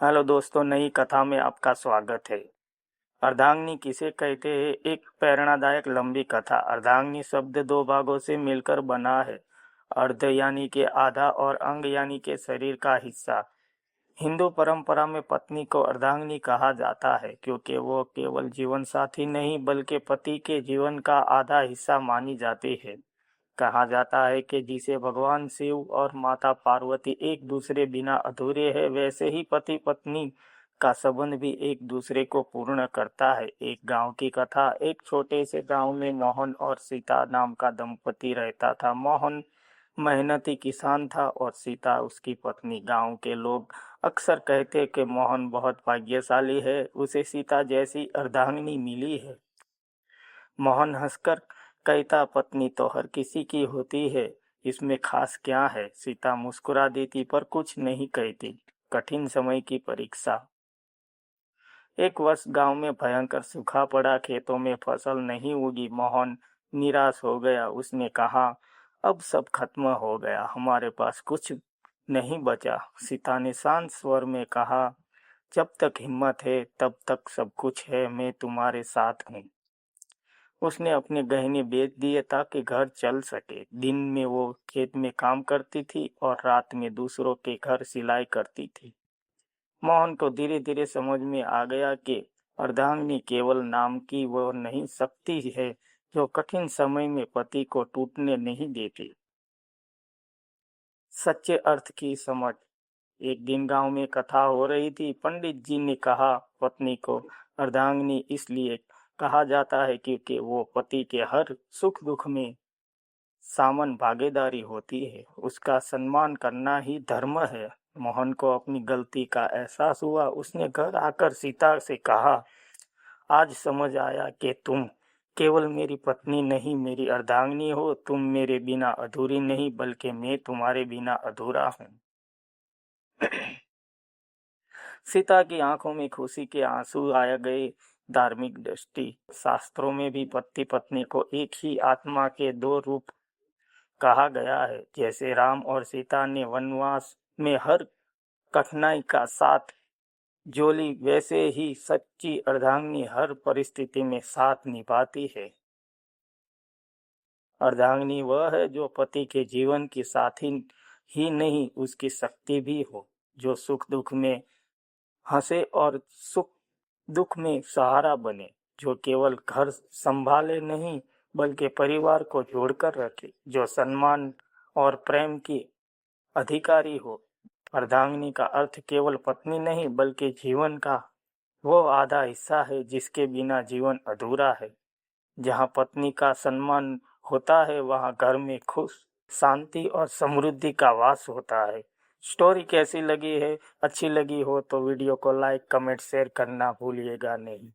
Hello दोस्तों, नई कथा में आपका स्वागत है। अर्धांगिनी किसे कहते हैं? एक प्रेरणादायक लंबी कथा। अर्धांगिनी शब्द दो भागों से मिलकर बना है। अर्ध यानी के आधा और अंग यानी के शरीर का हिस्सा। हिंदू परंपरा में पत्नी को अर्धांगिनी कहा जाता है क्योंकि वो केवल जीवन साथी नहीं बल्कि पति के जीवन का आधा हिस्सा मानी जाती है। कहा जाता है कि जिसे भगवान शिव और माता पार्वती एक दूसरे बिना अधूरे है, वैसे ही पति पत्नी का संबंध भी एक दूसरे को पूर्ण करता है। एक गांव की कथा। एक छोटे से गांव में मोहन और सीता नाम का दंपति रहता था। मोहन मेहनती किसान था और सीता उसकी पत्नी। गांव के लोग अक्सर कहते कि मोहन बहुत भाग्यशाली है, उसे सीता जैसी अर्धांगिनी मिली है। मोहन हंसकर कहता, पत्नी तो हर किसी की होती है, इसमें खास क्या है? सीता मुस्कुरा देती पर कुछ नहीं कहती। कठिन समय की परीक्षा। एक वर्ष गांव में भयंकर सूखा पड़ा, खेतों में फसल नहीं उगी। मोहन निराश हो गया। उसने कहा, अब सब खत्म हो गया, हमारे पास कुछ नहीं बचा। सीता ने शांत स्वर में कहा, जब तक हिम्मत है तब तक सब कुछ है, मैं तुम्हारे साथ हूँ। उसने अपने गहने बेच दिए ताकि घर चल सके। दिन में वो खेत में काम करती थी और रात में दूसरों के घर सिलाई करती थी। मोहन को धीरे धीरे समझ में आ गया कि अर्धांगिनी केवल नाम की वो नहीं, शक्ति है जो कठिन समय में पति को टूटने नहीं देती। सच्चे अर्थ की समझ। एक दिन गांव में कथा हो रही थी। पंडित जी ने कहा, पत्नी को अर्धांगिनी इसलिए कहा जाता है क्योंकि वो पति के हर सुख दुख में सामन भागीदारी होती है। उसका सम्मान करना ही धर्म है। मोहन को अपनी गलती का एहसास हुआ। उसने घर आकर सीता से कहा, आज समझ आया कि तुम केवल मेरी पत्नी नहीं, मेरी अर्धांगिनी हो। तुम मेरे बिना अधूरी नहीं बल्कि मैं तुम्हारे बिना अधूरा हूँ। सीता की आंखों में खुशी के आंसू आ गए। धार्मिक दृष्टि। शास्त्रों में भी पति पत्नी को एक ही आत्मा के दो रूप कहा गया है। जैसे राम और सीता ने वनवास में हर कठिनाई का साथ जोली, वैसे ही सच्ची अर्धांगिनी हर परिस्थिति में साथ निभाती है। अर्धांगिनी वह है जो पति के जीवन की साथी ही नहीं, उसकी शक्ति भी हो, जो सुख दुख में हंसे और सुख दुख में सहारा बने, जो केवल घर संभाले नहीं बल्कि परिवार को जोड़कर रखे, जो सम्मान और प्रेम की अधिकारी हो। अर्धांगिनी का अर्थ केवल पत्नी नहीं बल्कि जीवन का वो आधा हिस्सा है जिसके बिना जीवन अधूरा है। जहाँ पत्नी का सम्मान होता है वहाँ घर में खुश, शांति और समृद्धि का वास होता है। स्टोरी कैसी लगी है? अच्छी लगी हो तो वीडियो को लाइक, कमेंट, शेयर करना भूलिएगा नहीं।